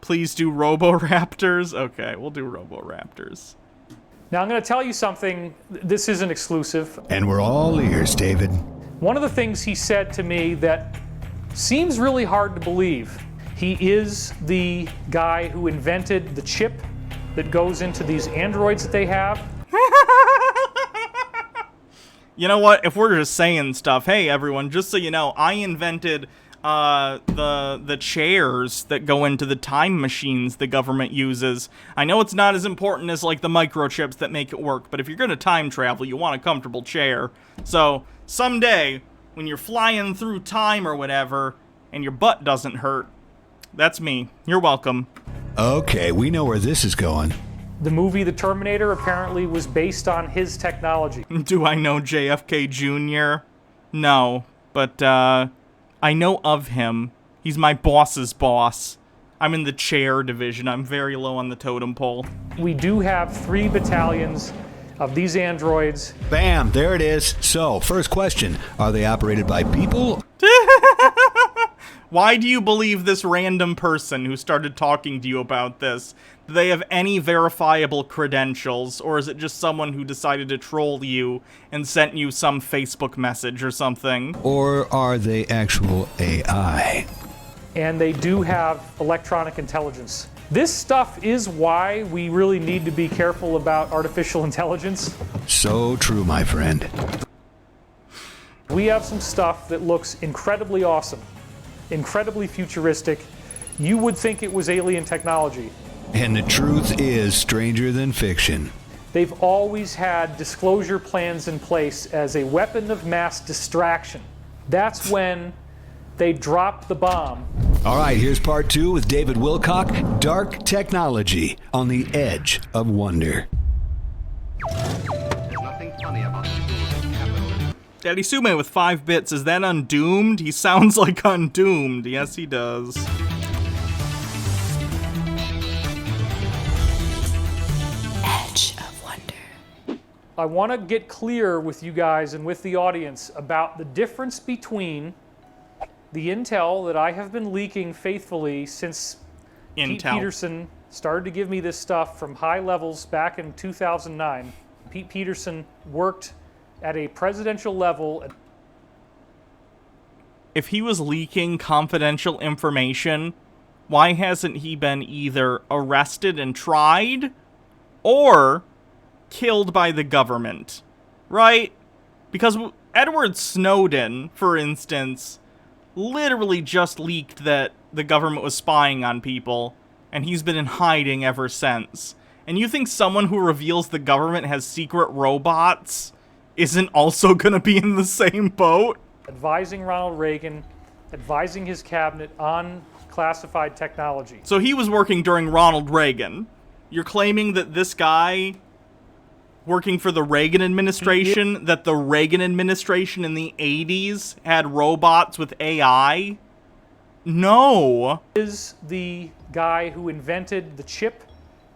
Please do Roboraptors. Okay, we'll do Roboraptors. Now I'm going to tell you something. This isn't exclusive. And we're all ears, David. One of the things he said to me that seems really hard to believe. He is the guy who invented the chip that goes into these androids that they have. You know what? If we're just saying stuff, hey everyone, just so you know, I invented the chairs that go into the time machines the government uses. I know it's not as important as like the microchips that make it work, but if you're gonna time travel, you want a comfortable chair. So someday, when you're flying through time or whatever, and your butt doesn't hurt, that's me. You're welcome. Okay, we know where this is going. The movie The Terminator apparently was based on his technology. Do I know JFK Jr.? No, but I know of him. He's my boss's boss. I'm in the chair division. I'm very low on the totem pole. We do have 3 battalions of these androids. Bam, there it is. So, first question, are they operated by people? Why do you believe this random person who started talking to you about this? Do they have any verifiable credentials, or is it just someone who decided to troll you and sent you some Facebook message or something? Or are they actual AI? And they do have electronic intelligence. This stuff is why we really need to be careful about artificial intelligence. So true, my friend. We have some stuff that looks incredibly awesome, incredibly futuristic. You would think it was alien technology. And the truth is stranger than fiction. They've always had disclosure plans in place as a weapon of mass distraction. That's when they dropped the bomb. All right, here's part 2 with David Wilcock, Dark Technology on the Edge of Wonder. There's nothing funny about capitalism. Daddy Sume with 5 bits, is that Undoomed? He sounds like Undoomed. Yes, he does. Edge of Wonder. I want to get clear with you guys and with the audience about the difference between the intel that I have been leaking faithfully since Pete Peterson started to give me this stuff from high levels back in 2009. Pete Peterson worked at a presidential level. If he was leaking confidential information, why hasn't he been either arrested and tried or killed by the government? Right? Because Edward Snowden, for instance, literally just leaked that the government was spying on people, and he's been in hiding ever since. And you think someone who reveals the government has secret robots isn't also gonna be in the same boat? Advising Ronald Reagan, advising his cabinet on classified technology. So he was working during Ronald Reagan. You're claiming that this guy working for the Reagan administration, that the Reagan administration in the 80s had robots with AI? No. Is the guy who invented the chip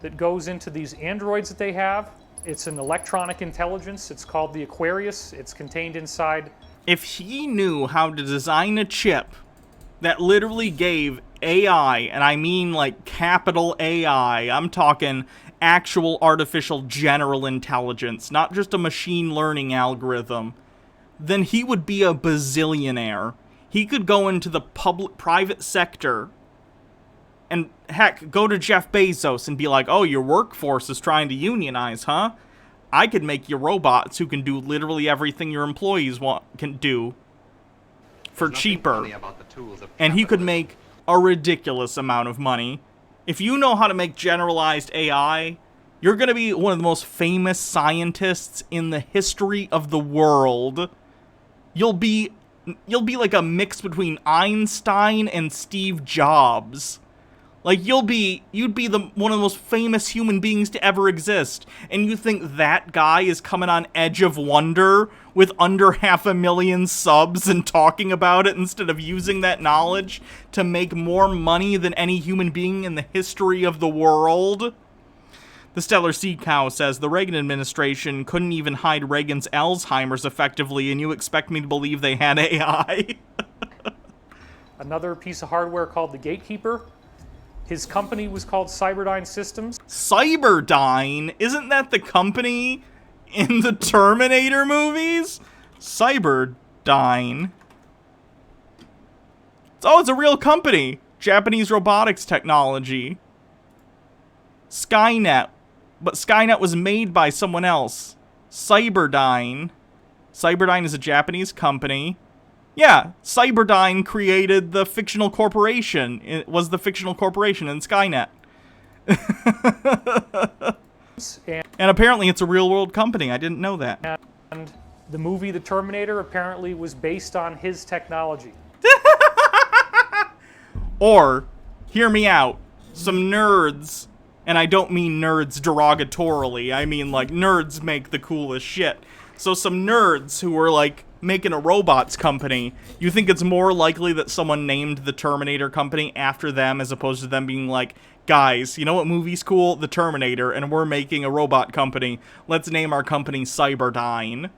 that goes into these androids that they have. It's an electronic intelligence. It's called the Aquarius. It's contained inside. If he knew how to design a chip that literally gave AI, and I mean like capital AI, I'm talking actual artificial general intelligence, not just a machine learning algorithm, then he would be a bazillionaire. He could go into the private sector and, heck, go to Jeff Bezos and be like, oh, your workforce is trying to unionize, huh? I could make you robots who can do literally everything your employees can do for cheaper. And he could make a ridiculous amount of money. If you know how to make generalized AI, you're going to be one of the most famous scientists in the history of the world. You'll be like a mix between Einstein and Steve Jobs. Like, you'd be one of the most famous human beings to ever exist. And you think that guy is coming on Edge of Wonder with under 500,000 subs and talking about it instead of using that knowledge to make more money than any human being in the history of the world? The Stellar Sea Cow says, the Reagan administration couldn't even hide Reagan's Alzheimer's effectively, and you expect me to believe they had AI? Another piece of hardware called the Gatekeeper His company was called Cyberdyne Systems. Cyberdyne? Isn't that the company in the Terminator movies? Cyberdyne. Oh, it's a real company. Japanese robotics technology. Skynet. But Skynet was made by someone else. Cyberdyne. Cyberdyne is a Japanese company. Yeah, Cyberdyne created the fictional corporation. It was the fictional corporation in Skynet. And apparently it's a real-world company. I didn't know that. And the movie The Terminator apparently was based on his technology. Or, hear me out, some nerds, and I don't mean nerds derogatorily, I mean like nerds make the coolest shit. So some nerds who were like making a robots company, you think it's more likely that someone named the Terminator company after them as opposed to them being like, guys, you know what movie's cool? The Terminator, and we're making a robot company. Let's name our company Cyberdyne.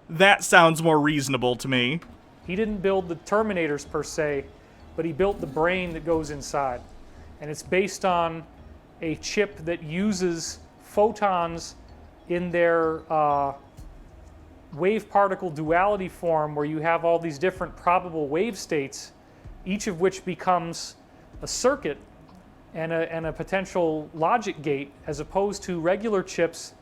That sounds more reasonable to me. He didn't build the Terminators per se, but he built the brain that goes inside. And it's based on a chip that uses photons in their wave-particle duality form, where you have all these different probable wave states, each of which becomes a circuit and a potential logic gate, as opposed to regular chips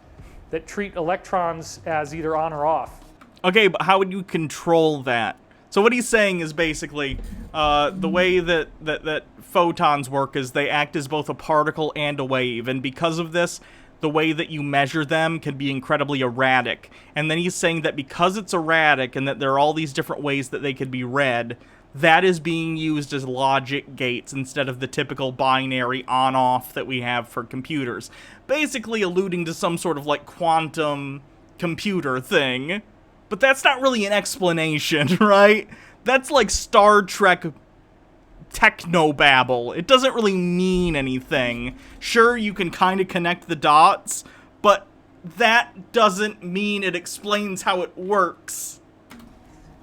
that treat electrons as either on or off. Okay, but how would you control that? So what he's saying is basically, the way that photons work is they act as both a particle and a wave, and because of this, the way that you measure them can be incredibly erratic. And then he's saying that because it's erratic and that there are all these different ways that they could be read, that is being used as logic gates instead of the typical binary on-off that we have for computers. Basically alluding to some sort of like quantum computer thing. But that's not really an explanation, right? That's like Star Trek technobabble. It doesn't really mean anything. Sure, you can kind of connect the dots, but that doesn't mean it explains how it works.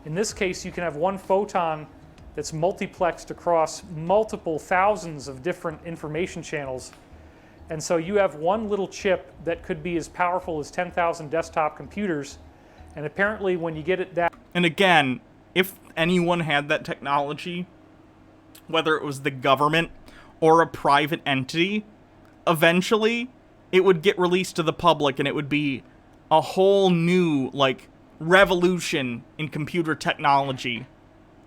In this case, you can have one photon that's multiplexed across multiple thousands of different information channels. And so you have one little chip that could be as powerful as 10,000 desktop computers. And apparently when you get it that... And again, if anyone had that technology, whether it was the government or a private entity, eventually it would get released to the public and it would be a whole new, like, revolution in computer technology.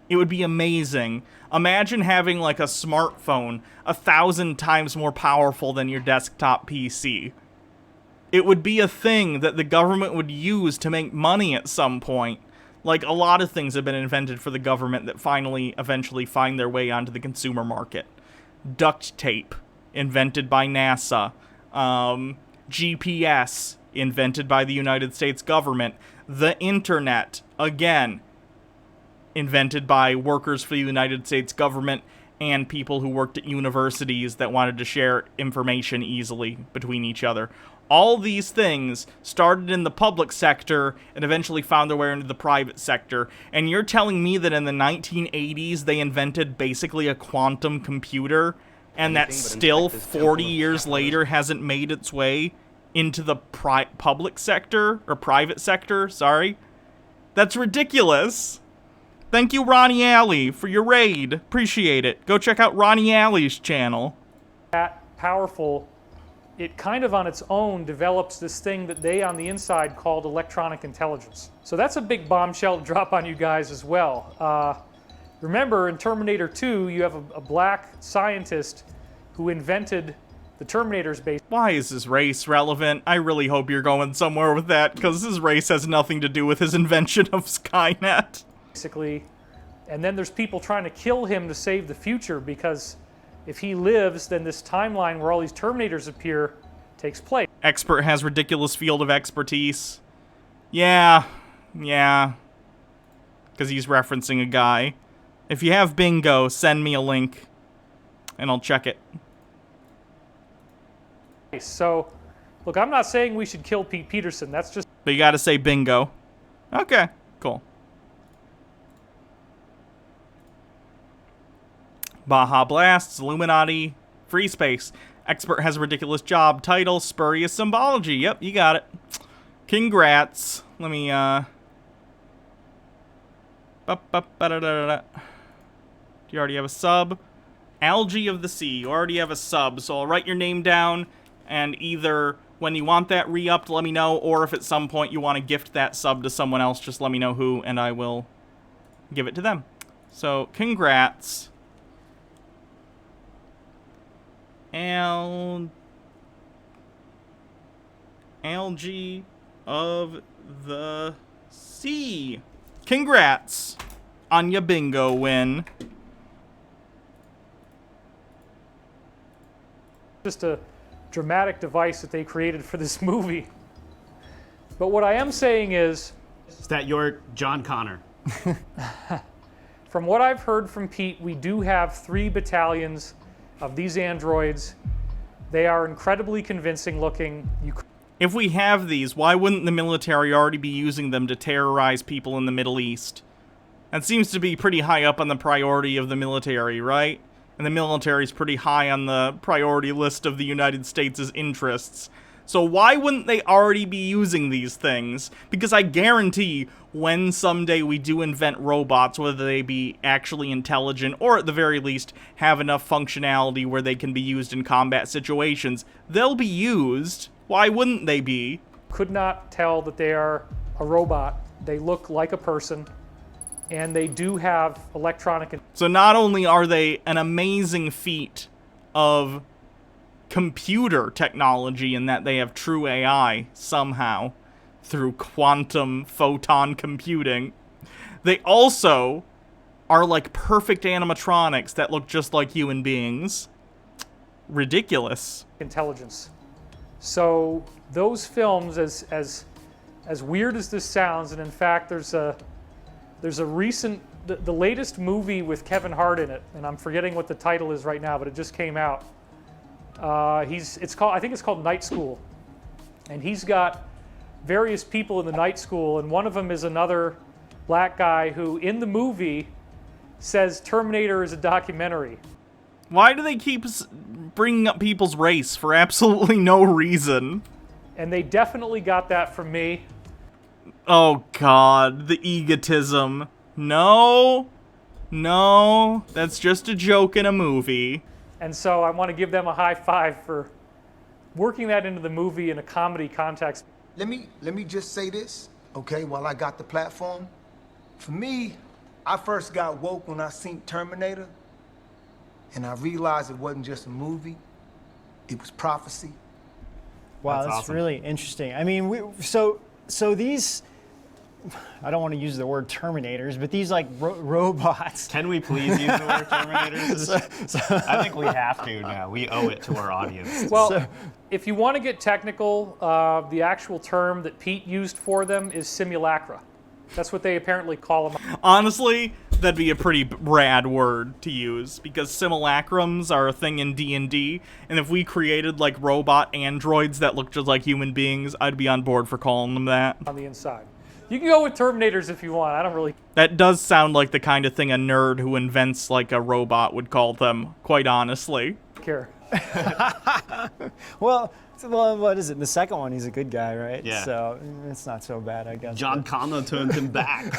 It would be amazing. Imagine having, like, a smartphone 1,000 times more powerful than your desktop PC. It would be a thing that the government would use to make money at some point. Like, a lot of things have been invented for the government that finally, eventually find their way onto the consumer market. Duct tape, invented by NASA. GPS, invented by the United States government. The internet, again, invented by workers for the United States government and people who worked at universities that wanted to share information easily between each other. All these things started in the public sector and eventually found their way into the private sector. And you're telling me that in the 1980s they invented basically a quantum computer and that still 40 years later hasn't made its way into the public sector, or private sector, sorry? That's ridiculous. Thank you, Ronnie Alley, for your raid. Appreciate it. Go check out Ronnie Alley's channel. That powerful, it kind of on its own develops this thing that they on the inside called electronic intelligence. So that's a big bombshell to drop on you guys as well. Remember, in Terminator 2, you have a black scientist who invented the Terminator's base. Why is his race relevant? I really hope you're going somewhere with that, because his race has nothing to do with his invention of Skynet. Basically, and then there's people trying to kill him to save the future, because if he lives, then this timeline where all these Terminators appear takes place. Expert has ridiculous field of expertise. Yeah. Because he's referencing a guy. If you have bingo, send me a link, and I'll check it. So, look, I'm not saying we should kill Pete Peterson. That's just... But you gotta say bingo. Okay, cool. Baja Blasts, Illuminati, Free space. Expert has a ridiculous job title. Spurious symbology. Yep, you got it. Congrats. Let me, Do you already have a sub? Algae of the Sea. You already have a sub, so I'll write your name down, and either when you want that re-upped, let me know, or if at some point you want to gift that sub to someone else, just let me know who, and I will give it to them. So, congrats. Algae of the Sea. Congrats on your bingo win. Just a dramatic device that they created for this movie. But what I am saying is that you're John Connor? From what I've heard from Pete, we do have 3 battalions of these androids. They are incredibly convincing looking. If we have these, why wouldn't the military already be using them to terrorize people in the Middle East? That seems to be pretty high up on the priority of the military, right? And the military's pretty high on the priority list of the United States' interests. So why wouldn't they already be using these things? Because I guarantee when someday we do invent robots, whether they be actually intelligent or at the very least have enough functionality where they can be used in combat situations, they'll be used. Why wouldn't they be? Could not tell that they are a robot. They look like a person, and they do have electronic... So not only are they an amazing feat of computer technology in that they have true AI somehow through quantum photon computing, they also are like perfect animatronics that look just like human beings. Ridiculous. Intelligence. So those films, as weird as this sounds, and in fact there's a recent, the latest movie with Kevin Hart in it, and I'm forgetting what the title is right now, but it just came out. I think it's called Night School, and he's got various people in the night school, and one of them is another black guy who, in the movie, says Terminator is a documentary. Why do they keep bringing up people's race for absolutely no reason? And they definitely got that from me. Oh God, the egotism. No, that's just a joke in a movie. And so I want to give them a high five for working that into the movie in a comedy context. Let me just say this, okay, while I got the platform. For me, I first got woke when I seen Terminator, and I realized it wasn't just a movie, it was prophecy. Wow, that's awesome. Really interesting. I mean, so these, I don't want to use the word Terminators, but these like robots. Can we please use the word Terminators? I think we have to now. We owe it to our audience. Well, if you want to get technical, the actual term that Pete used for them is simulacra. That's what they apparently call them. Honestly, that'd be a pretty rad word to use, because simulacrums are a thing in D&D, and if we created like robot androids that look just like human beings, I'd be on board for calling them that. On the inside. You can go with Terminators if you want. I don't really That does sound like the kind of thing a nerd who invents like a robot would call them, quite honestly. care. Well, what is it? The second one, he's a good guy, right? Yeah. So it's not so bad, I guess. John Connor turned him back.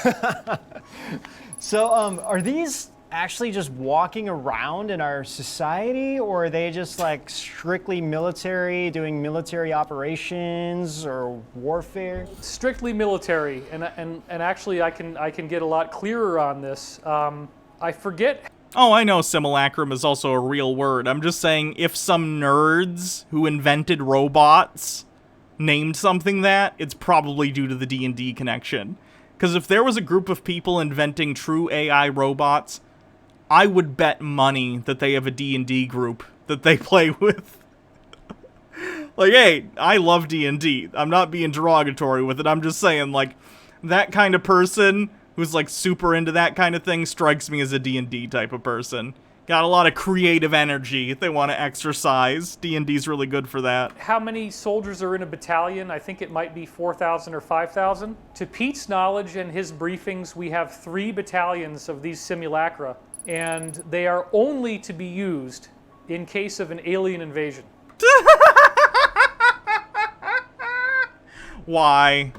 So are these actually just walking around in our society, or are they just like strictly military, doing military operations or warfare? Strictly military, and actually I can get a lot clearer on this. I forget. Oh, I know simulacrum is also a real word. I'm just saying if some nerds who invented robots named something that, it's probably due to the D&D connection. Because if there was a group of people inventing true AI robots, I would bet money that they have a D&D group that they play with. Like, hey, I love D&D. I'm not being derogatory with it. I'm just saying, like, that kind of person who's, like, super into that kind of thing strikes me as a D&D type of person. Got a lot of creative energy they want to exercise. D&D's really good for that. How many soldiers are in a battalion? I think it might be 4,000 or 5,000. To Pete's knowledge and his briefings, we have 3 battalions of these simulacra, and they are only to be used in case of an alien invasion. Why?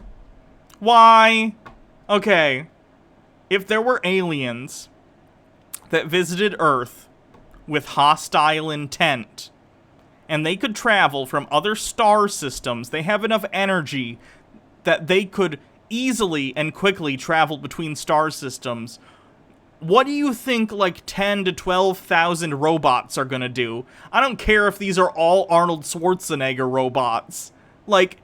Why? Okay. If there were aliens that visited Earth with hostile intent, and they could travel from other star systems, they have enough energy that they could easily and quickly travel between star systems, what do you think like 10 to 12,000 robots are gonna do? I don't care if these are all Arnold Schwarzenegger robots. Like,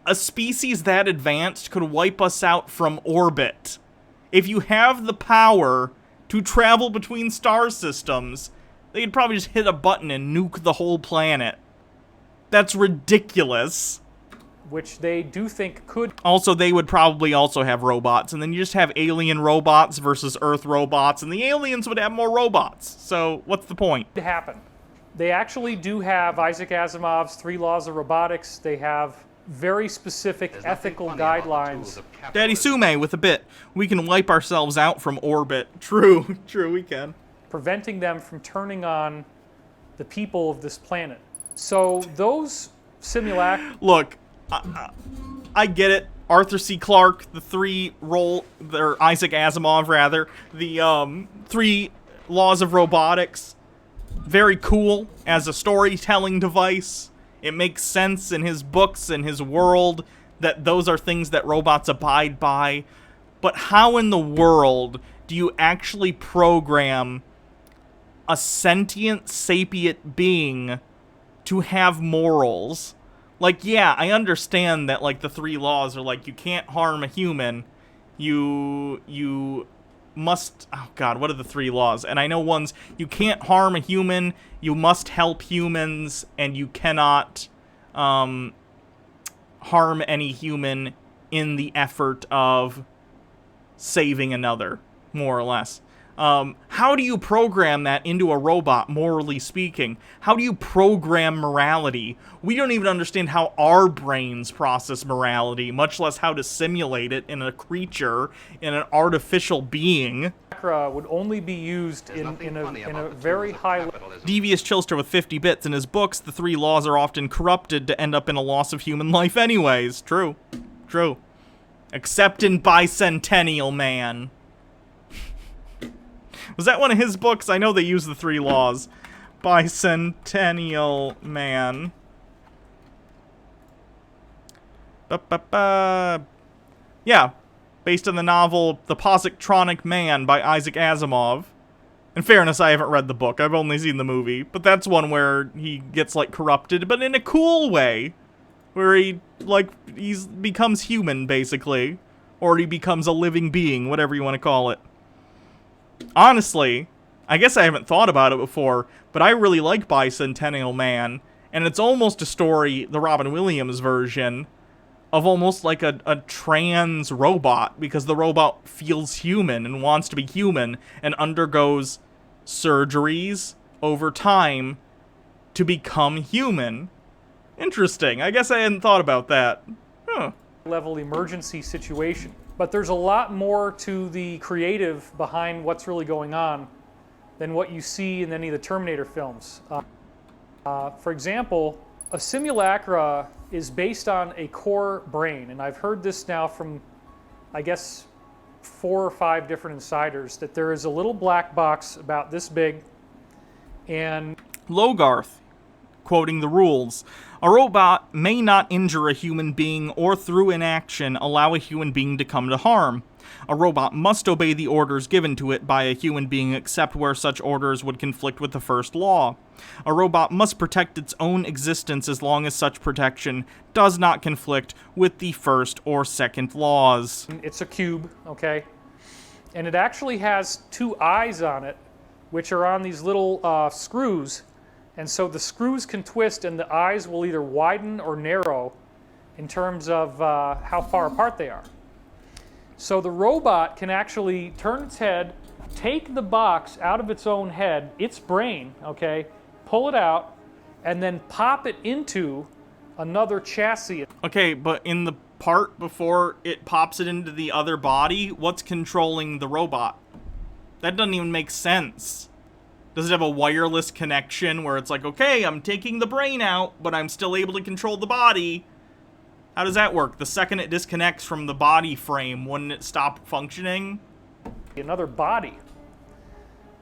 a species that advanced could wipe us out from orbit. If you have the power to travel between star systems, they could probably just hit a button and nuke the whole planet. That's ridiculous. Which they do think could. Also, they would probably also have robots, and then you just have alien robots versus Earth robots, and the aliens would have more robots. So, what's the point? Happen. They actually do have Isaac Asimov's 3 laws of robotics. They have very specific ethical guidelines. Daddy Sume with a bit. We can wipe ourselves out from orbit. True, true, we can. Preventing them from turning on the people of this planet. So those simulacra. Look, I get it. Arthur C. Clarke, the Isaac Asimov rather, the 3 laws of robotics. Very cool as a storytelling device. It makes sense in his books and his world that those are things that robots abide by. But how in the world do you actually program a sentient, sapient being to have morals? Like, yeah, I understand that, like, the 3 laws are, like, you can't harm a human, you must, oh god, what are the 3 laws? And I know one's, you can't harm a human, you must help humans, and you cannot, harm any human in the effort of saving another, more or less. How do you program that into a robot, morally speaking? How do you program morality? We don't even understand how our brains process morality, much less how to simulate it in a creature, in an artificial being. Would only be used in a very high level. Devious Chillster with 50 bits. In his books, the 3 laws are often corrupted to end up in a loss of human life anyways. True. True. Except in Bicentennial Man. Was that one of his books? I know they use the 3 laws. Bicentennial Man. Yeah. Based on the novel The Positronic Man by Isaac Asimov. In fairness, I haven't read the book. I've only seen the movie. But that's one where he gets, like, corrupted, but in a cool way. Where he, like, becomes human, basically. Or he becomes a living being, whatever you want to call it. Honestly, I guess I haven't thought about it before, but I really like Bicentennial Man, and it's almost a story, the Robin Williams version, of almost like a trans robot, because the robot feels human and wants to be human, and undergoes surgeries over time to become human. Interesting. I guess I hadn't thought about that. Huh. Level emergency situation. But there's a lot more to the creative behind what's really going on than what you see in any of the Terminator films. For example, a simulacra is based on a core brain, and I've heard this now from, I guess, 4 or 5 different insiders, that there is a little black box about this big, and... Logarth, quoting the rules, a robot may not injure a human being or through inaction allow a human being to come to harm. A robot must obey the orders given to it by a human being except where such orders would conflict with the first law. A robot must protect its own existence as long as such protection does not conflict with the first or second laws. It's a cube, okay? And it actually has 2 eyes on it, which are on these little screws. And so the screws can twist and the eyes will either widen or narrow in terms of how far apart they are. So the robot can actually turn its head, take the box out of its own head, its brain, okay, pull it out, and then pop it into another chassis. Okay, but in the part before it pops it into the other body, what's controlling the robot? That doesn't even make sense. Does it have a wireless connection where it's like, okay, I'm taking the brain out, but I'm still able to control the body? How does that work? The second it disconnects from the body frame, wouldn't it stop functioning? Another body.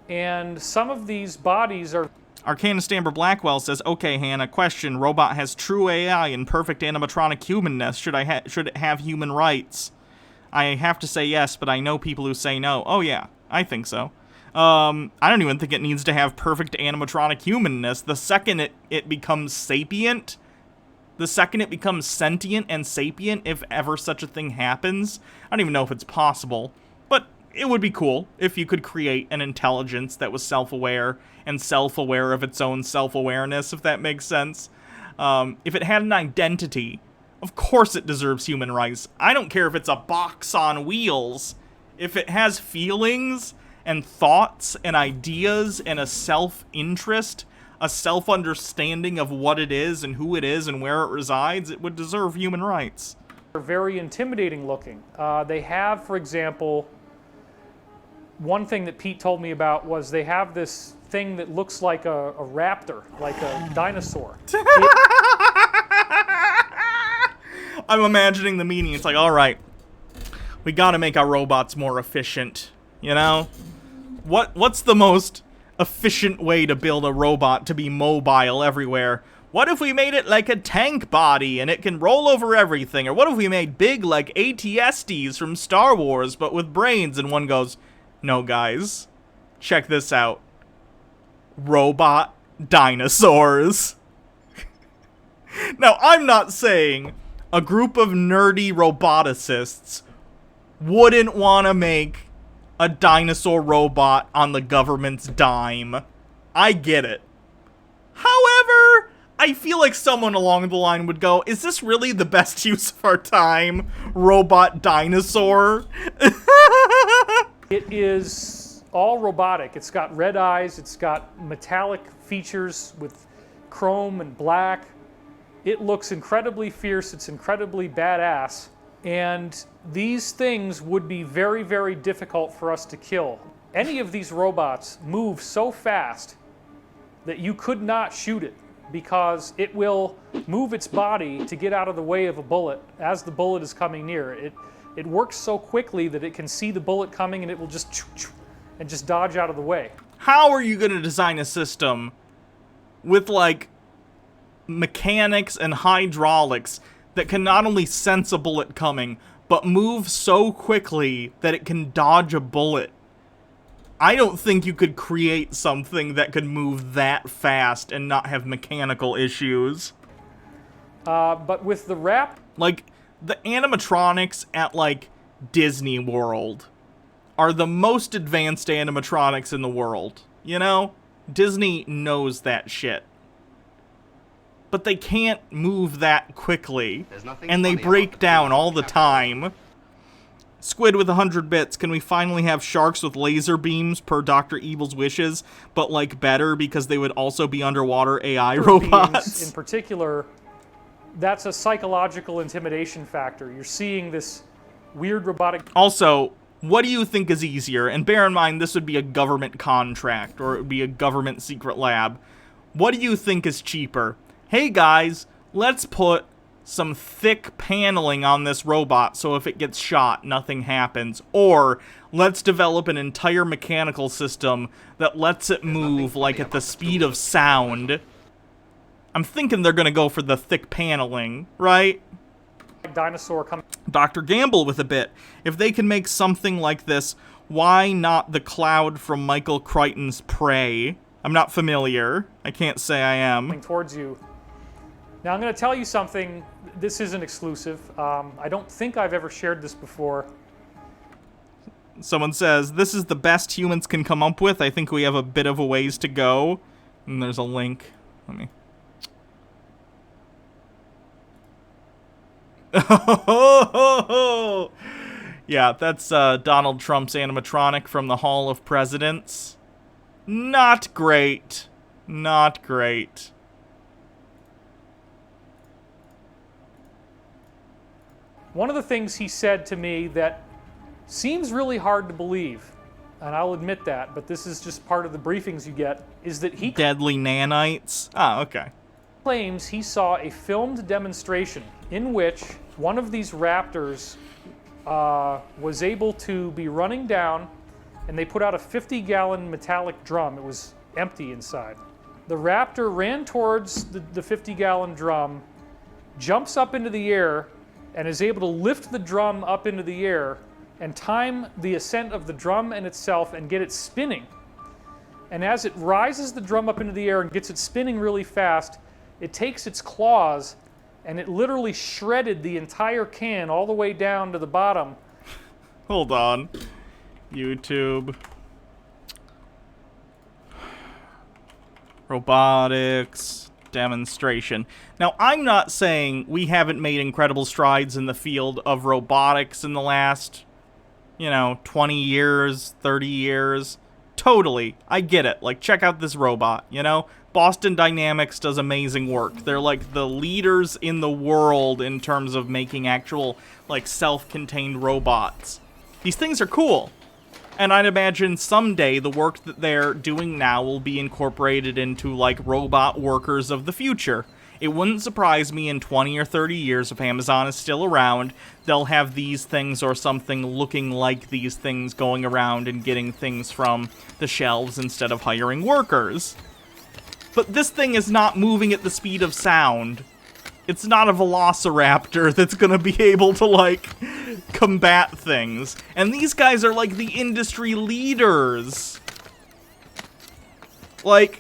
And some of these bodies are... Arcana Stamber Blackwell says, okay, Hannah, question. Robot has true AI and perfect animatronic humanness. Should it have human rights? I have to say yes, but I know people who say no. Oh, yeah, I think so. I don't even think it needs to have perfect animatronic humanness. The second it becomes sapient, the second it becomes sentient and sapient, if ever such a thing happens, I don't even know if it's possible, but it would be cool if you could create an intelligence that was self-aware and self-aware of its own self-awareness, if that makes sense. If it had an identity, of course it deserves human rights. I don't care if it's a box on wheels. If it has feelings and thoughts and ideas and a self-interest, a self-understanding of what it is and who it is and where it resides, it would deserve human rights. They're very intimidating looking. They have, for example, one thing that Pete told me about was they have this thing that looks like a raptor, like a dinosaur. I'm imagining the meeting. It's like, all right, we got to make our robots more efficient, you know? What's the most efficient way to build a robot to be mobile everywhere? What if we made it like a tank body and it can roll over everything? Or what if we made big like AT-STs from Star Wars but with brains? And one goes, no, guys, check this out. Robot dinosaurs. Now, I'm not saying a group of nerdy roboticists wouldn't want to make a dinosaur robot on the government's dime. I get it. However, I feel like someone along the line would go, is this really the best use of our time? Robot dinosaur? It is all robotic. It's got red eyes, it's got metallic features with chrome and black. It looks incredibly fierce, it's incredibly badass. And these things would be very, very difficult for us to kill. Any of these robots move so fast that you could not shoot it because it will move its body to get out of the way of a bullet as the bullet is coming near. It works so quickly that it can see the bullet coming and it will just and just dodge out of the way. How are you going to design a system with like mechanics and hydraulics that can not only sense a bullet coming, but move so quickly that it can dodge a bullet? I don't think you could create something that could move that fast and not have mechanical issues. But with the like, the animatronics at, like, Disney World are the most advanced animatronics in the world. You know? Disney knows that shit. But they can't move that quickly, and they break down all the time. Squid with 100 bits, can we finally have sharks with laser beams per Dr. Evil's wishes, but like better because they would also be underwater AI robots? In particular, that's a psychological intimidation factor. You're seeing this weird robotic... Also, what do you think is easier? And bear in mind, this would be a government contract, or it would be a government secret lab. What do you think is cheaper? Hey guys, let's put some thick paneling on this robot so if it gets shot, nothing happens. Or let's develop an entire mechanical system that lets it move like at the speed of sound. I'm thinking they're gonna go for the thick paneling, right? Dinosaur coming. Dr. Gamble with a bit. If they can make something like this, why not the cloud from Michael Crichton's Prey? I'm not familiar. I can't say I am. Towards you. Now I'm going to tell you something. This isn't exclusive. I don't think I've ever shared this before. Someone says, this is the best humans can come up with. I think we have a bit of a ways to go. And there's a link. Let me... Yeah, that's Donald Trump's animatronic from the Hall of Presidents. Not great. Not great. One of the things he said to me that seems really hard to believe and I'll admit that, but this is just part of the briefings you get, is that he Deadly nanites? Oh, okay. claims he saw a filmed demonstration in which one of these raptors was able to be running down, and they put out a 50-gallon metallic drum. It was empty inside. The raptor ran towards the 50-gallon drum, jumps up into the air, and is able to lift the drum up into the air and time the ascent of the drum and itself and get it spinning. And as it rises the drum up into the air and gets it spinning really fast, it takes its claws and it literally shredded the entire can all the way down to the bottom. Hold on. YouTube. Robotics demonstration. Now, I'm not saying we haven't made incredible strides in the field of robotics in the last, 20 years, 30 years. Totally. I get it. Like, check out this robot, Boston Dynamics does amazing work. They're like the leaders in the world in terms of making actual, like, self-contained robots. These things are cool. And I'd imagine someday the work that they're doing now will be incorporated into, like, robot workers of the future. It wouldn't surprise me in 20 or 30 years if Amazon is still around, they'll have these things or something looking like these things going around and getting things from the shelves instead of hiring workers. But this thing is not moving at the speed of sound. It's not a Velociraptor that's gonna be able to, like, combat things. And these guys are, like, the industry leaders. Like,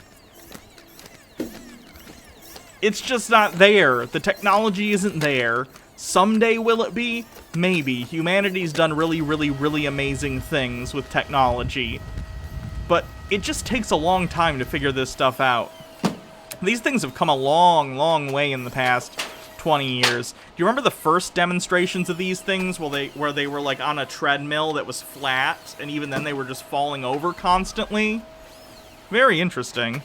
it's just not there. The technology isn't there. Someday will it be? Maybe. Humanity's done really, really, really amazing things with technology. But it just takes a long time to figure this stuff out. These things have come a long, long way in the past 20 years. Do you remember the first demonstrations of these things where they were like on a treadmill that was flat, and even then they were just falling over constantly? Very interesting.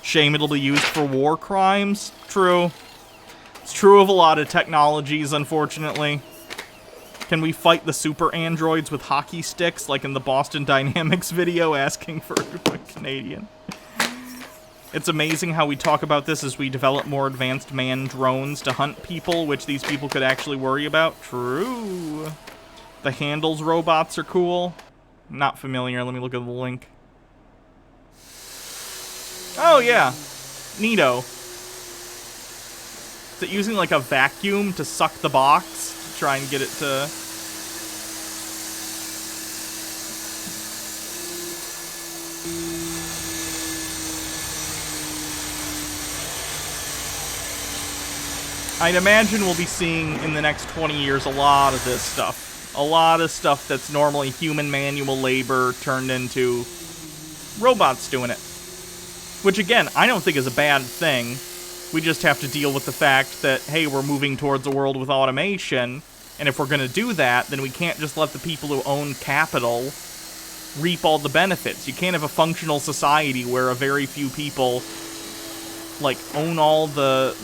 Shame it'll be used for war crimes. True. It's true of a lot of technologies, unfortunately. Can we fight the super androids with hockey sticks, like in the Boston Dynamics video asking for a Canadian? It's amazing how we talk about this as we develop more advanced manned drones to hunt people, which these people could actually worry about. True. The handles robots are cool. Not familiar. Let me look at the link. Oh, yeah. Neato. Is it using, like, a vacuum to suck the box? To try and get it to... I'd imagine we'll be seeing in the next 20 years a lot of this stuff. A lot of stuff that's normally human manual labor turned into robots doing it. Which, again, I don't think is a bad thing. We just have to deal with the fact that, hey, we're moving towards a world with automation, and if we're going to do that, then we can't just let the people who own capital reap all the benefits. You can't have a functional society where a very few people... like, own all the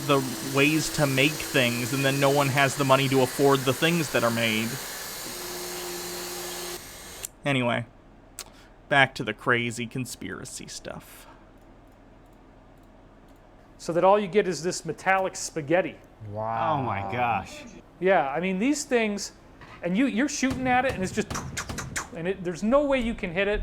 ways to make things, and then no one has the money to afford the things that are made. Anyway, back to the crazy conspiracy stuff. So that all you get is this metallic spaghetti. Wow. Oh my gosh. Yeah, I mean, these things, and you're shooting at it, and it's just, and there's no way you can hit it.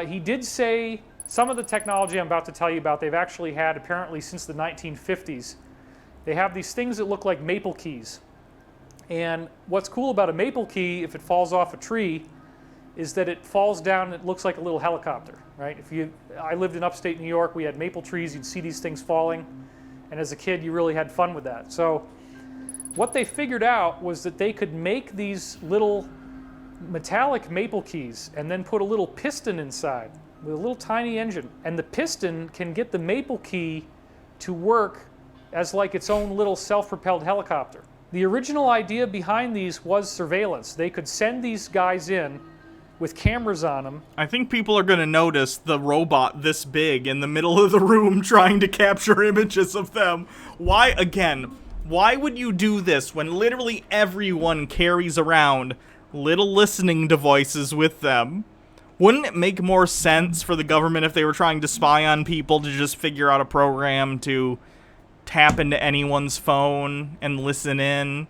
He did say... some of the technology I'm about to tell you about, they've actually had apparently since the 1950s. They have these things that look like maple keys. And what's cool about a maple key, if it falls off a tree, is that it falls down and it looks like a little helicopter, right? I lived in upstate New York, we had maple trees, you'd see these things falling, and as a kid you really had fun with that. So what they figured out was that they could make these little metallic maple keys and then put a little piston inside with a little tiny engine. And the piston can get the maple key to work as like its own little self-propelled helicopter. The original idea behind these was surveillance. They could send these guys in with cameras on them. I think people are going to notice the robot this big in the middle of the room trying to capture images of them. Why, again, why would you do this when literally everyone carries around little listening devices with them? Wouldn't it make more sense for the government if they were trying to spy on people to just figure out a program to tap into anyone's phone and listen in?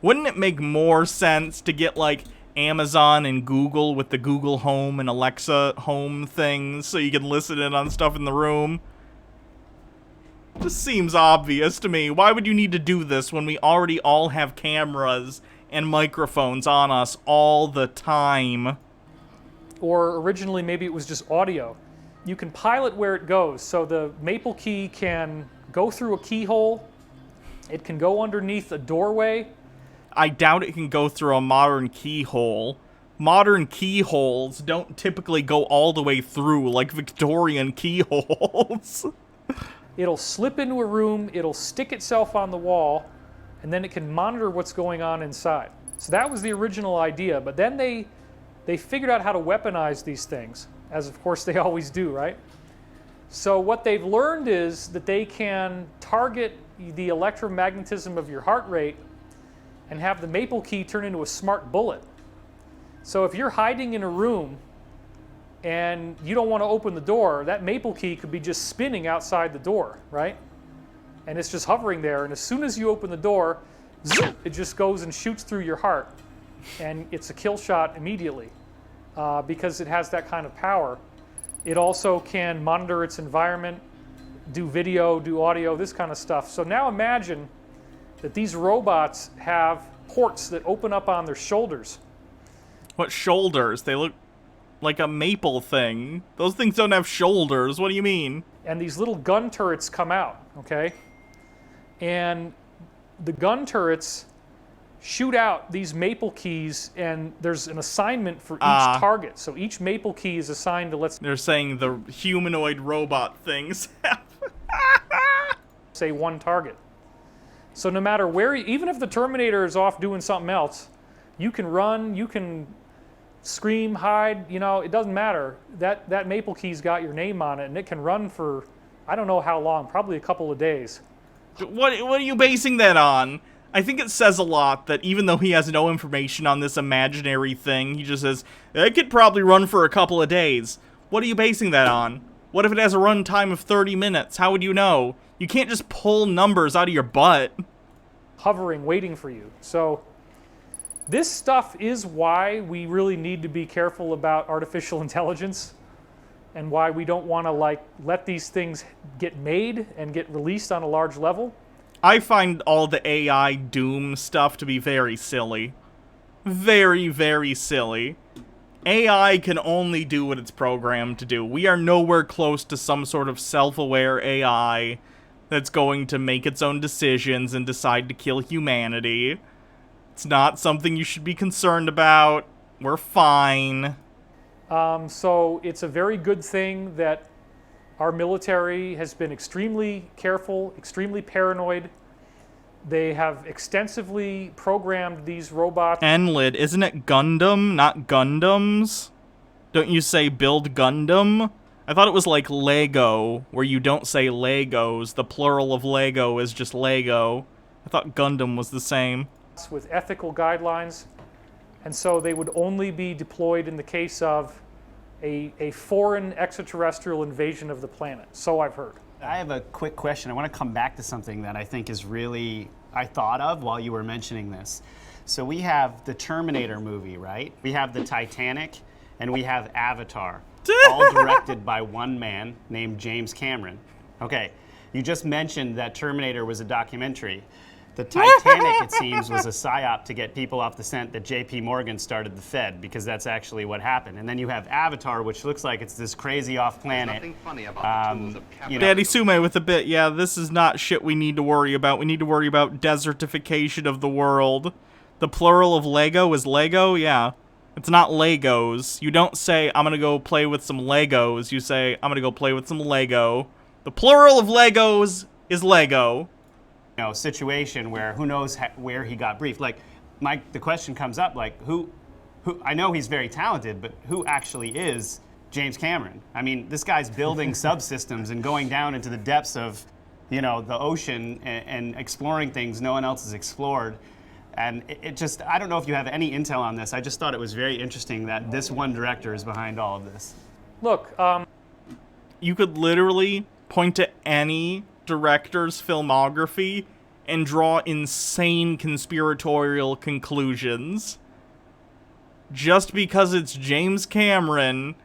Wouldn't it make more sense to get, like, Amazon and Google with the Google Home and Alexa Home things so you can listen in on stuff in the room? Just seems obvious to me. Why would you need to do this when we already all have cameras and microphones on us all the time? Or originally, maybe it was just audio. You can pilot where it goes. So the maple key can go through a keyhole. It can go underneath a doorway. I doubt it can go through a modern keyhole. Modern keyholes don't typically go all the way through like Victorian keyholes. It'll slip into a room, it'll stick itself on the wall, and then it can monitor what's going on inside. So that was the original idea, but then they figured out how to weaponize these things, as of course they always do, right? So what they've learned is that they can target the electromagnetism of your heart rate and have the maple key turn into a smart bullet. So if you're hiding in a room and you don't want to open the door, that maple key could be just spinning outside the door, right? And it's just hovering there, and as soon as you open the door, zoom, it just goes and shoots through your heart, and it's a kill shot immediately because it has that kind of power. It also can monitor its environment, do video, do audio, this kind of stuff. So now imagine that these robots have ports that open up on their shoulders. What shoulders? They look like a maple thing. Those things don't have shoulders. What do you mean? And these little gun turrets come out, okay? And the gun turrets shoot out these maple keys, and there's an assignment for each target. So each maple key is assigned to, let's They're saying the humanoid robot things have say one target. So no matter where, even if the Terminator is off doing something else, you can run, you can scream, hide, you know, it doesn't matter. That maple key's got your name on it, and it can run for, I don't know how long, probably a couple of days. What are you basing that on? I think it says a lot that even though he has no information on this imaginary thing, he just says, it could probably run for a couple of days. What are you basing that on? What if it has a run time of 30 minutes? How would you know? You can't just pull numbers out of your butt. Hovering, waiting for you. So this stuff is why we really need to be careful about artificial intelligence, and why we don't want to let these things get made and get released on a large level. I find all the AI doom stuff to be very silly. Very, very silly. AI can only do what it's programmed to do. We are nowhere close to some sort of self-aware AI that's going to make its own decisions and decide to kill humanity. It's not something you should be concerned about. We're fine. So it's a very good thing that our military has been extremely careful, extremely paranoid. They have extensively programmed these robots. NLID, isn't it Gundam, not Gundams? Don't you say build Gundam? I thought it was like Lego, where you don't say Legos. The plural of Lego is just Lego. I thought Gundam was the same. With ethical guidelines, and so they would only be deployed in the case of a foreign extraterrestrial invasion of the planet. So I've heard. I have a quick question. I want to come back to something that I think is really, I thought of while you were mentioning this. So we have the Terminator movie, right? We have the Titanic, and we have Avatar, all directed by one man named James Cameron. Okay, you just mentioned that Terminator was a documentary. The Titanic, it seems, was a psyop to get people off the scent that J.P. Morgan started the Fed, because that's actually what happened. And then you have Avatar, which looks like it's this crazy off-planet. Nothing funny about the tools of capital. Daddy Sume with a bit, yeah, this is not shit we need to worry about. We need to worry about desertification of the world. The plural of Lego is Lego? Yeah. It's not Legos. You don't say, I'm gonna go play with some Legos. You say, I'm gonna go play with some Lego. The plural of Legos is Lego. Situation where who knows where he got briefed. Like, the question comes up, like, who, I know he's very talented, but who actually is James Cameron? I mean, this guy's building subsystems and going down into the depths of, the ocean and exploring things no one else has explored. And it just, I don't know if you have any intel on this. I just thought it was very interesting that this one director is behind all of this. Look, You could literally point to any director's filmography and draw insane conspiratorial conclusions. Just because it's James Cameron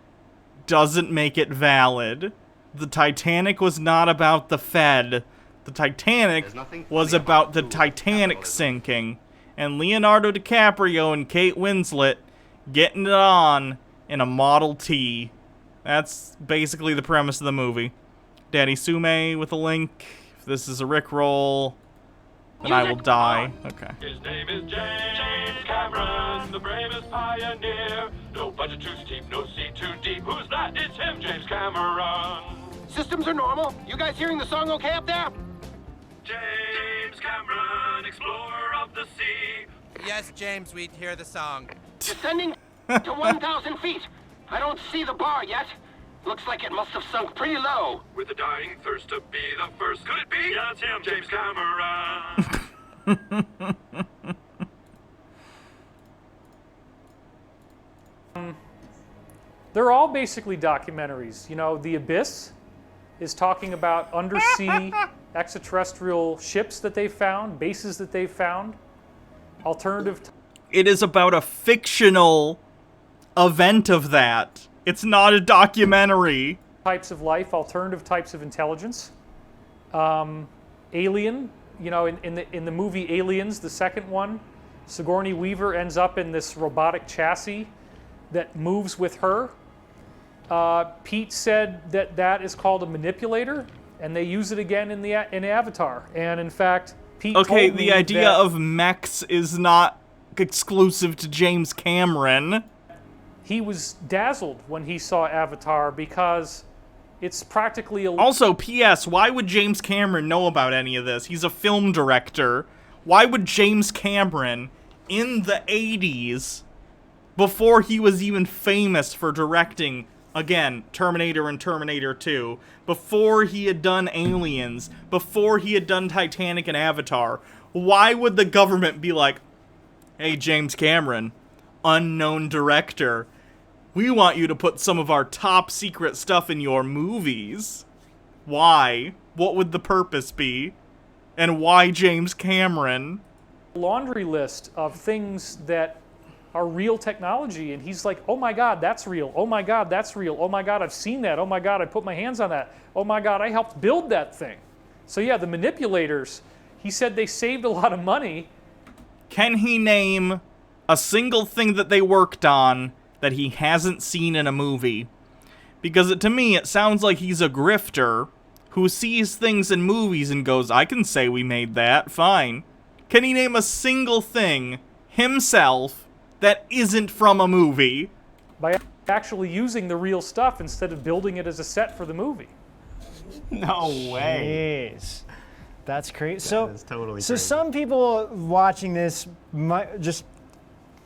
doesn't make it valid. The Titanic was not about the Fed. The Titanic was about the Titanic sinking. And Leonardo DiCaprio and Kate Winslet getting it on in a Model T. That's basically the premise of the movie. Daddy Sume with a link. If this is a Rickroll, then I will die. Okay. His name is James Cameron, the bravest pioneer. No budget too steep, no sea too deep. Who's that? It's him, James Cameron. Systems are normal. You guys hearing the song okay up there? James Cameron, explorer of the sea. Yes, James, we hear the song. Descending to 1,000 feet. I don't see the bar yet. Looks like it must have sunk pretty low. With a dying thirst to be the first. Could it be? Yeah, it's him, James Cameron. they're all basically documentaries. You know, The Abyss is talking about undersea extraterrestrial ships that they found, bases that they found. It is about a fictional event of that. It's not a documentary. Types of life, alternative types of intelligence. Alien, you know, in the movie Aliens, the second one, Sigourney Weaver ends up in this robotic chassis that moves with her. Pete said that is called a manipulator, and they use it again in Avatar. And in fact, Pete told me the idea of mechs is not exclusive to James Cameron. He was dazzled when he saw Avatar because it's practically Also, P.S., why would James Cameron know about any of this? He's a film director. Why would James Cameron, in the 80s, before he was even famous for directing, again, Terminator and Terminator 2, before he had done Aliens, before he had done Titanic and Avatar, why would the government be like, hey, James Cameron, unknown director, we want you to put some of our top secret stuff in your movies? Why? What would the purpose be? And why James Cameron? Laundry list of things that are real technology, and he's like, oh my God, that's real. Oh my God, that's real. Oh my God, I've seen that. Oh my God, I put my hands on that. Oh my God, I helped build that thing. So yeah, the manipulators, he said they saved a lot of money. Can he name a single thing that they worked on that he hasn't seen in a movie? Because to me, it sounds like he's a grifter who sees things in movies and goes, I can say we made that, fine. Can he name a single thing himself that isn't from a movie? By actually using the real stuff instead of building it as a set for the movie. No way. Jeez. That's crazy. That is totally so crazy. some people watching this might just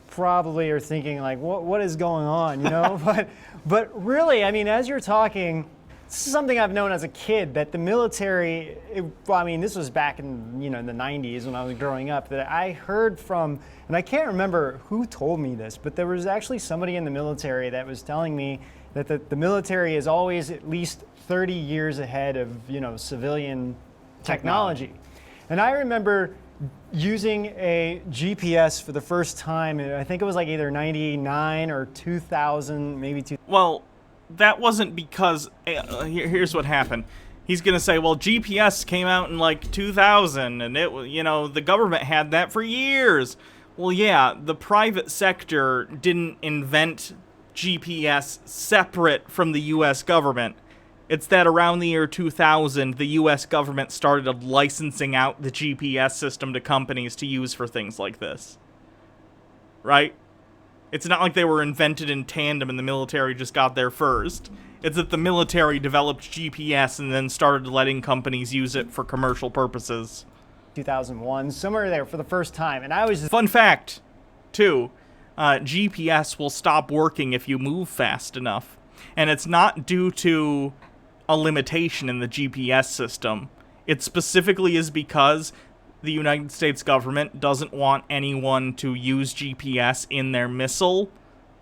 probably are thinking like, what is going on, you know? but really, I mean, as you're talking, this is something I've known as a kid, that the military, this was back in, in the 90s when I was growing up, that I heard from, and I can't remember who told me this, but there was actually somebody in the military that was telling me that the military is always at least 30 years ahead of, civilian technology. And I remember using a GPS for the first time, I think it was like either 99 or 2000, maybe 2000. Well, that wasn't because, here's what happened. He's gonna say, well, GPS came out in like 2000, and the government had that for years. Well, yeah, the private sector didn't invent GPS separate from the US government. It's that around the year 2000, the US government started licensing out the GPS system to companies to use for things like this. Right? It's not like they were invented in tandem and the military just got there first. It's that the military developed GPS and then started letting companies use it for commercial purposes. 2001, somewhere there for the first time, and I was... Fun fact, too, GPS will stop working if you move fast enough. And it's not due to a limitation in the GPS system. It specifically is because the United States government doesn't want anyone to use GPS in their missile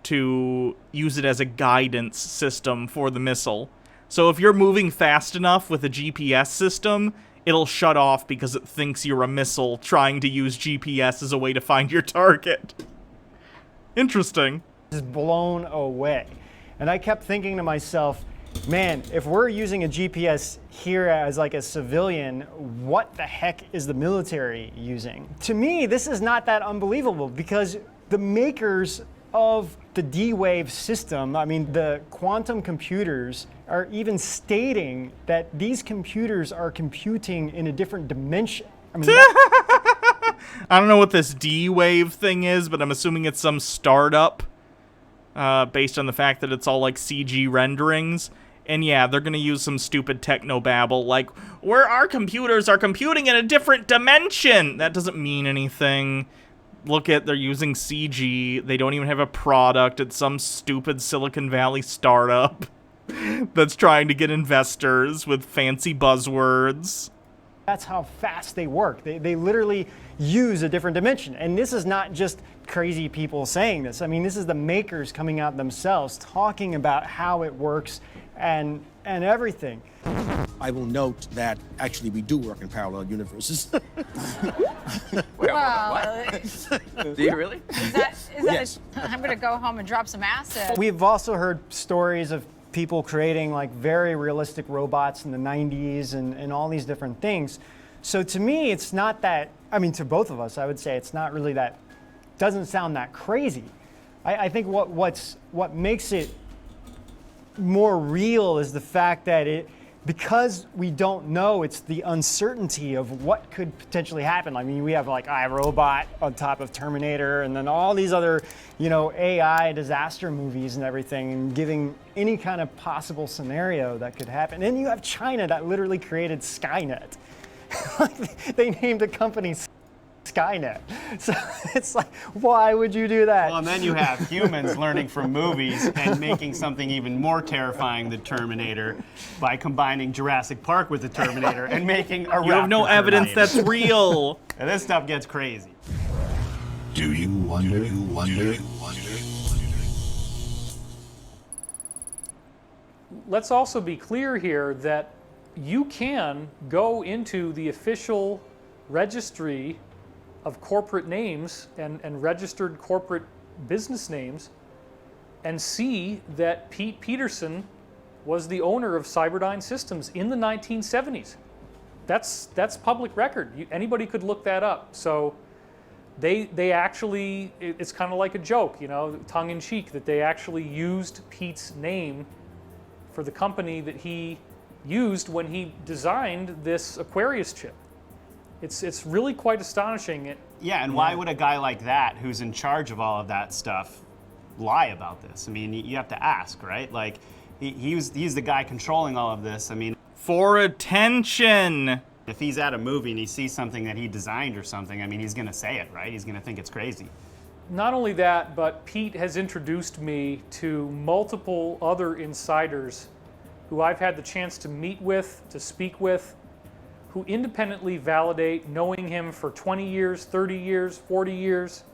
to use it as a guidance system for the missile. So if you're moving fast enough with a GPS system, it'll shut off because it thinks you're a missile trying to use GPS as a way to find your target. Interesting. Just blown away. And I kept thinking to myself, man, if we're using a GPS here as like a civilian, what the heck is the military using? To me, this is not that unbelievable because the makers of the D-Wave system, I mean, the quantum computers are even stating that these computers are computing in a different dimension. I mean, I don't know what this D-Wave thing is, but I'm assuming it's some startup based on the fact that it's all like CG renderings. And yeah, they're going to use some stupid technobabble like, where our computers are computing in a different dimension. That doesn't mean anything. Look at, they're using CG. They don't even have a product. It's some stupid Silicon Valley startup that's trying to get investors with fancy buzzwords. That's how fast they work. They literally use a different dimension. And this is not just crazy people saying this. I mean, this is the makers coming out themselves talking about how it works and everything. I will note that actually we do work in parallel universes. Do you really? Is that Yes. I'm going to go home and drop some acid. We've also heard stories of people creating like very realistic robots in the 90s and all these different things. So to me, it's not that, I mean, to both of us, I would say it's not really that, doesn't sound that crazy. I think what makes it more real is the fact that because we don't know, it's the uncertainty of what could potentially happen. I mean, we have like iRobot on top of Terminator and then all these other, AI disaster movies and everything, and giving any kind of possible scenario that could happen. And then you have China that literally created Skynet. They named a company Skynet. So it's like, why would you do that? Well, and then you have humans learning from movies and making something even more terrifying than Terminator by combining Jurassic Park with the Terminator and making a You have no evidence that's real. And this stuff gets crazy. Do you wonder? Let's also be clear here that you can go into the official registry of corporate names and registered corporate business names and see that Pete Peterson was the owner of Cyberdyne Systems in the 1970s. That's public record. Anybody could look that up. So they actually, it's kind of like a joke, tongue in cheek, that they actually used Pete's name for the company that he used when he designed this Aquarius chip. It's really quite astonishing. Yeah, and why would a guy like that, who's in charge of all of that stuff, lie about this? I mean, you have to ask, right? Like, he's the guy controlling all of this. I mean, for attention. If he's at a movie and he sees something that he designed or something, I mean, he's going to say it, right? He's going to think it's crazy. Not only that, but Pete has introduced me to multiple other insiders who I've had the chance to meet with, to speak with, who independently validate knowing him for 20 years, 30 years, 40 years,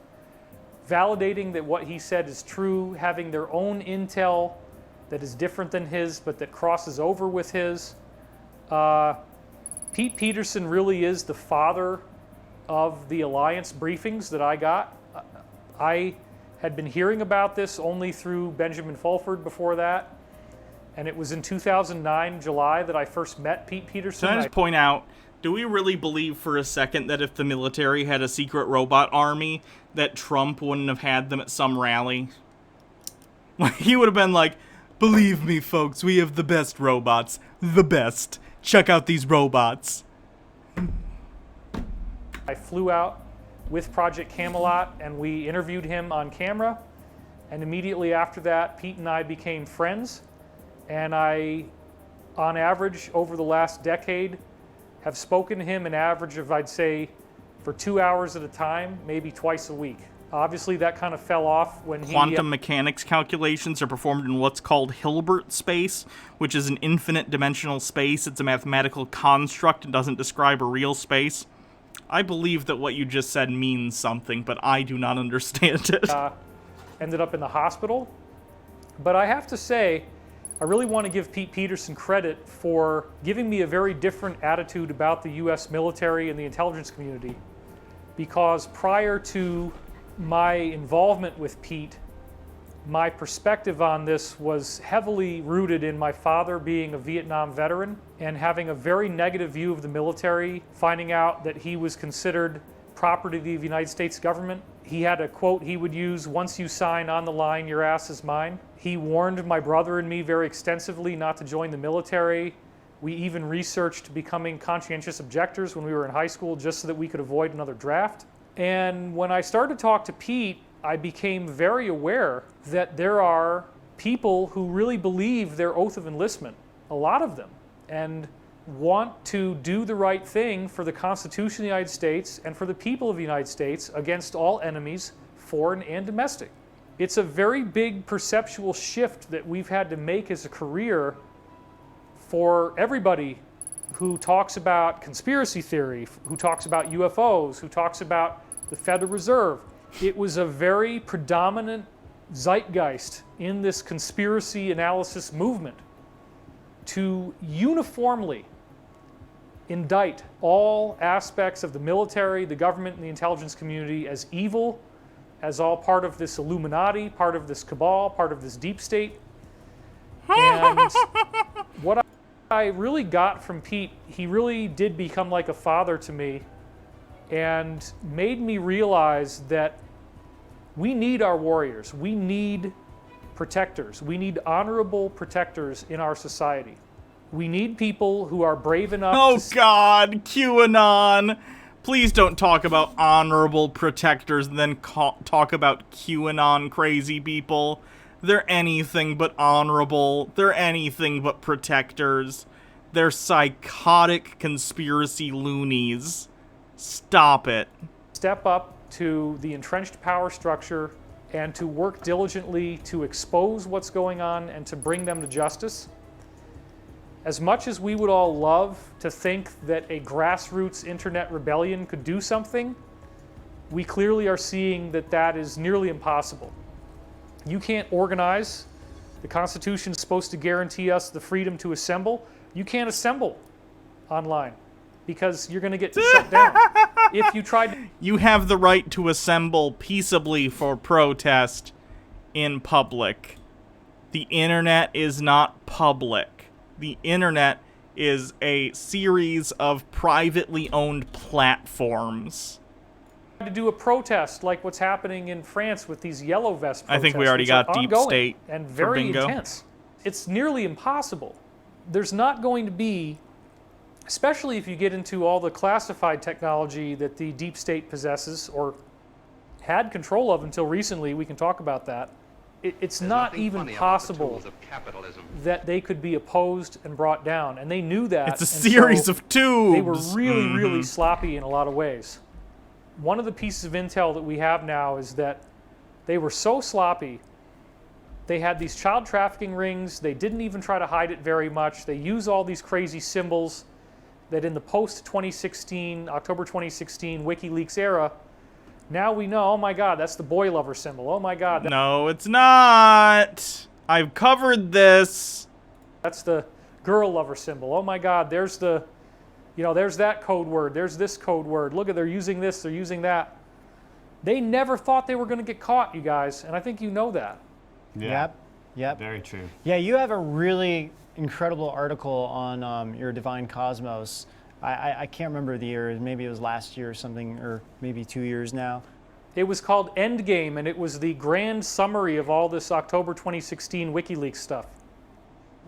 validating that what he said is true, having their own intel that is different than his, but that crosses over with his. Pete Peterson really is the father of the Alliance briefings that I got. I had been hearing about this only through Benjamin Fulford before that. And it was in 2009, July, that I first met Pete Peterson. Can I just point out, do we really believe for a second that if the military had a secret robot army, that Trump wouldn't have had them at some rally? Like, he would have been like, believe me, folks, we have the best robots. The best. Check out these robots. I flew out with Project Camelot, and we interviewed him on camera. And immediately after that, Pete and I became friends. And I, on average, over the last decade, have spoken to him an average of, I'd say, for 2 hours at a time, maybe twice a week. Obviously, that kind of fell off when Quantum mechanics calculations are performed in what's called Hilbert space, which is an infinite dimensional space. It's a mathematical construct and doesn't describe a real space. I believe that what you just said means something, but I do not understand it. Ended up in the hospital. But I have to say, I really want to give Pete Peterson credit for giving me a very different attitude about the U.S. military and the intelligence community. Because prior to my involvement with Pete, my perspective on this was heavily rooted in my father being a Vietnam veteran and having a very negative view of the military, finding out that he was considered property of the United States government. He had a quote he would use, "Once you sign on the line, your ass is mine." He warned my brother and me very extensively not to join the military. We even researched becoming conscientious objectors when we were in high school just so that we could avoid another draft. And when I started to talk to Pete, I became very aware that there are people who really believe their oath of enlistment, a lot of them, and want to do the right thing for the Constitution of the United States and for the people of the United States against all enemies, foreign and domestic. It's a very big perceptual shift that we've had to make as a career for everybody who talks about conspiracy theory, who talks about UFOs, who talks about the Federal Reserve. It was a very predominant zeitgeist in this conspiracy analysis movement to uniformly indict all aspects of the military, the government, and the intelligence community as evil, as all part of this Illuminati, part of this cabal, part of this deep state. And what I really got from Pete, he really did become like a father to me and made me realize that we need our warriors. We need protectors. We need honorable protectors in our society. We need people who are brave enough Oh God, QAnon. Please don't talk about honorable protectors and then talk about QAnon crazy people. They're anything but honorable. They're anything but protectors. They're psychotic conspiracy loonies. Stop it. Step up to the entrenched power structure and to work diligently to expose what's going on and to bring them to justice. As much as we would all love to think that a grassroots internet rebellion could do something, we clearly are seeing that that is nearly impossible. You can't organize. The Constitution is supposed to guarantee us the freedom to assemble. You can't assemble online because you're going to get shut down. If you tried to... You have the right to assemble peaceably for protest in public. The internet is not public. The internet is a series of privately owned platforms. To do a protest like what's happening in France with these yellow vest protests. I think we already got deep state and very for bingo. Intense. It's nearly impossible. There's not going to be, especially if you get into all the classified technology that the deep state possesses or had control of until recently, we can talk about that. It's not even possible that they could be opposed and brought down, and they knew that. It's a series of tubes. They were really, really sloppy in a lot of ways. One of the pieces of intel that we have now is that they were so sloppy. They had these child trafficking rings. They didn't even try to hide it very much. They use all these crazy symbols that in the post-2016, October 2016 WikiLeaks era, now we know, oh my God, that's the boy lover symbol. Oh my God. No, it's not. I've covered this. That's the girl lover symbol. Oh my God, there's the, there's that code word. There's this code word. Look at, they're using this, they're using that. They never thought they were going to get caught, you guys, and I think you know that. Yeah. Yep. Very true. Yeah, you have a really incredible article on your Divine Cosmos. I can't remember the year. Maybe it was last year or something, or maybe 2 years now. It was called Endgame, and it was the grand summary of all this October 2016 WikiLeaks stuff.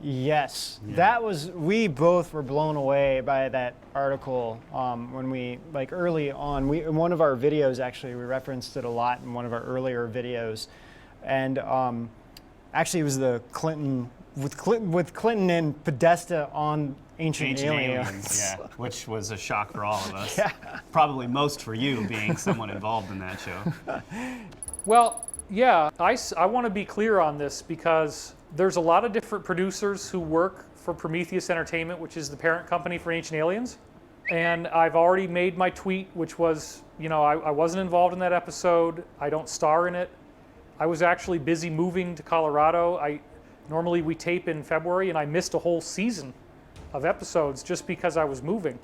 Yes, that was, we both were blown away by that article when we, early on, in one of our videos, actually, we referenced it a lot in one of our earlier videos. And actually it was the Clinton, with Clinton and Podesta on Ancient Aliens. Yeah, which was a shock for all of us. Yeah. Probably most for you, being someone involved in that show. Well, yeah, I want to be clear on this because there's a lot of different producers who work for Prometheus Entertainment, which is the parent company for Ancient Aliens. And I've already made my tweet, which was, I wasn't involved in that episode. I don't star in it. I was actually busy moving to Colorado. Normally we tape in February, and I missed a whole season of episodes just because I was moving.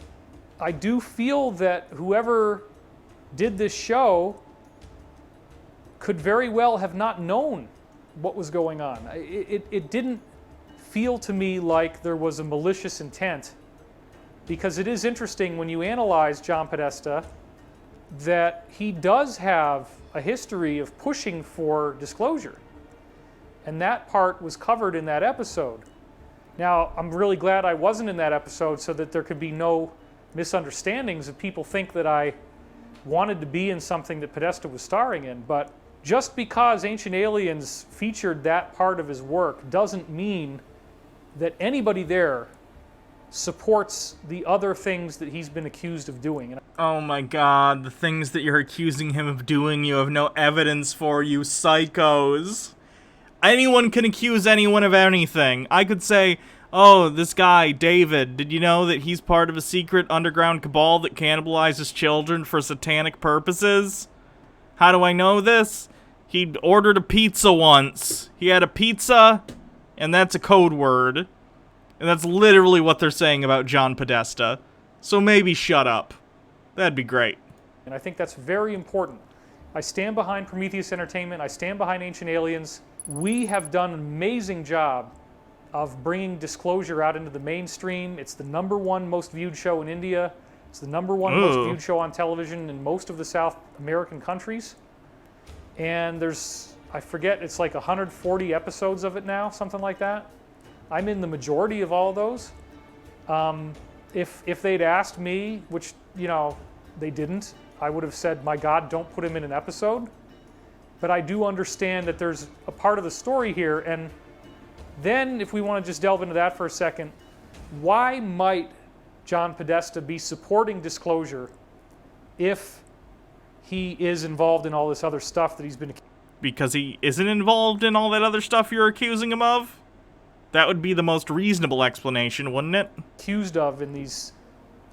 I do feel that whoever did this show could very well have not known what was going on. It didn't feel to me like there was a malicious intent, because it is interesting when you analyze John Podesta that he does have a history of pushing for disclosure. And that part was covered in that episode. Now, I'm really glad I wasn't in that episode so that there could be no misunderstandings if people think that I wanted to be in something that Podesta was starring in. But just because Ancient Aliens featured that part of his work doesn't mean that anybody there supports the other things that he's been accused of doing. Oh my god, the things that you're accusing him of doing, you have no evidence for, you psychos. Anyone can accuse anyone of anything. I could say, oh, this guy, David, did you know that he's part of a secret underground cabal that cannibalizes children for satanic purposes? How do I know this? He ordered a pizza once. He had a pizza, and that's a code word. And that's literally what they're saying about John Podesta. So maybe shut up. That'd be great. And I think that's very important. I stand behind Prometheus Entertainment. I stand behind Ancient Aliens. We have done an amazing job of bringing disclosure out into the mainstream. It's the #1 most viewed show in India. It's the #1 most viewed show on television in most of the South American countries. And there's, I forget, it's like 140 episodes of it now, something like that. I'm in the majority of all of those. If they'd asked me, which, they didn't, I would have said, my God, don't put him in an episode. But I do understand that there's a part of the story here. And then, if we want to just delve into that for a second, why might John Podesta be supporting disclosure if he is involved in all this other stuff that he's been accused of? Because he isn't involved in all that other stuff you're accusing him of? That would be the most reasonable explanation, wouldn't it? Accused of in these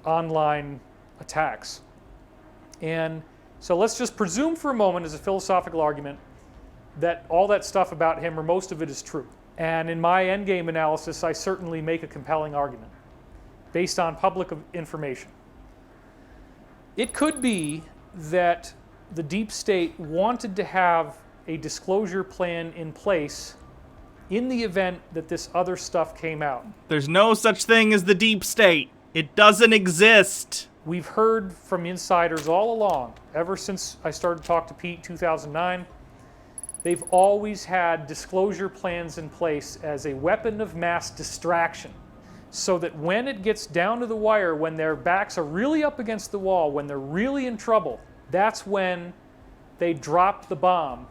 online attacks. And so let's just presume for a moment, as a philosophical argument, that all that stuff about him, or most of it, is true. And in my endgame analysis, I certainly make a compelling argument based on public information. It could be that the deep state wanted to have a disclosure plan in place in the event that this other stuff came out. There's no such thing as the deep state. It doesn't exist. We've heard from insiders all along, ever since I started to talk to Pete in 2009, they've always had disclosure plans in place as a weapon of mass distraction, so that when it gets down to the wire, when their backs are really up against the wall, when they're really in trouble, that's when they drop the bomb.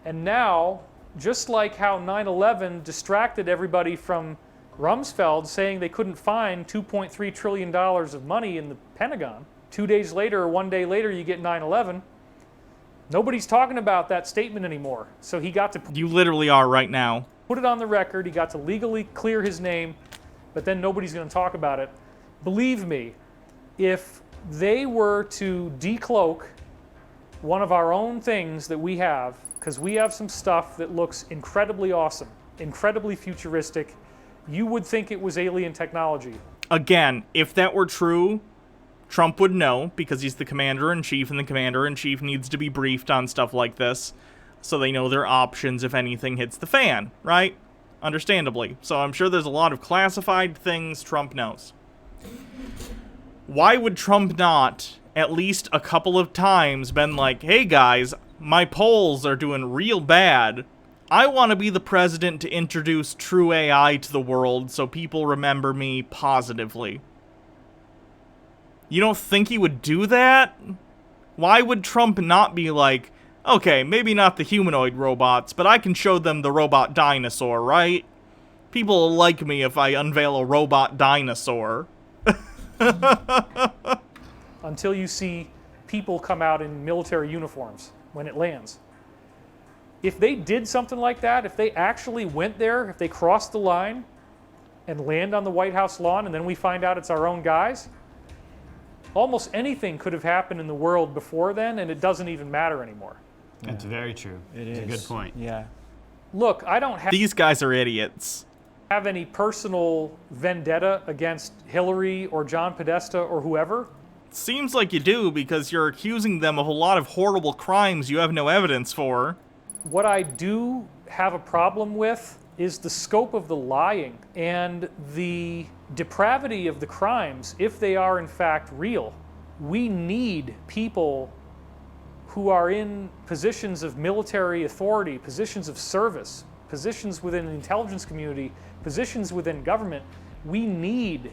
And now, just like how 9/11 distracted everybody from Rumsfeld saying they couldn't find $2.3 trillion of money in the Pentagon, 2 days later or 1 day later you get 9/11, nobody's talking about that statement anymore. So he got to... You literally are right now. Put it on the record, he got to legally clear his name, but then nobody's going to talk about it. Believe me, if they were to decloak one of our own things that we have, because we have some stuff that looks incredibly awesome, incredibly futuristic, you would think it was alien technology. Again, if that were true, Trump would know, because he's the commander-in-chief, and the commander-in-chief needs to be briefed on stuff like this, so they know their options if anything hits the fan, right? Understandably. So I'm sure there's a lot of classified things Trump knows. Why would Trump not, at least a couple of times, been like, hey guys, my polls are doing real bad. I want to be the president to introduce true AI to the world so people remember me positively. You don't think he would do that? Why would Trump not be like, okay, maybe not the humanoid robots, but I can show them the robot dinosaur, right? People will like me if I unveil a robot dinosaur. Until you see people come out in military uniforms when it lands. If they did something like that, if they actually went there, if they crossed the line and land on the White House lawn and then we find out it's our own guys, Almost anything could have happened in the world before then, and it doesn't even matter anymore. That's very true. It's a good point. Yeah. Look, I don't have These guys are idiots. any personal vendetta against Hillary or John Podesta or whoever. Seems like you do, because you're accusing them of a lot of horrible crimes you have no evidence for. What I do have a problem with is the scope of the lying and the depravity of the crimes, if they are in fact real. We need people who are in positions of military authority, positions of service, positions within the intelligence community, positions within government. We need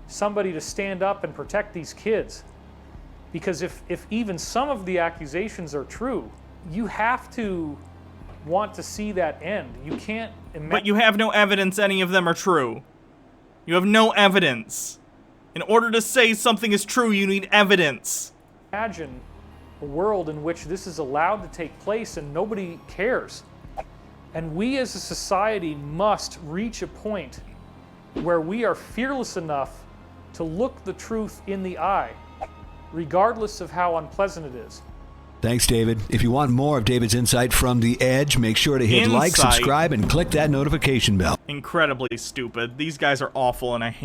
somebody to stand up and protect these kids. Because if even some of the accusations are true, you have to want to see that end. You can't imagine. But you have no evidence any of them are true. You have no evidence. In order to say something is true, you need evidence. Imagine a world in which this is allowed to take place and nobody cares. And we as a society must reach a point where we are fearless enough to look the truth in the eye, regardless of how unpleasant it is. Thanks, David. If you want more of David's insight from The Edge, make sure to hit like, subscribe, and click that notification bell. Incredibly stupid. These guys are awful, and I hate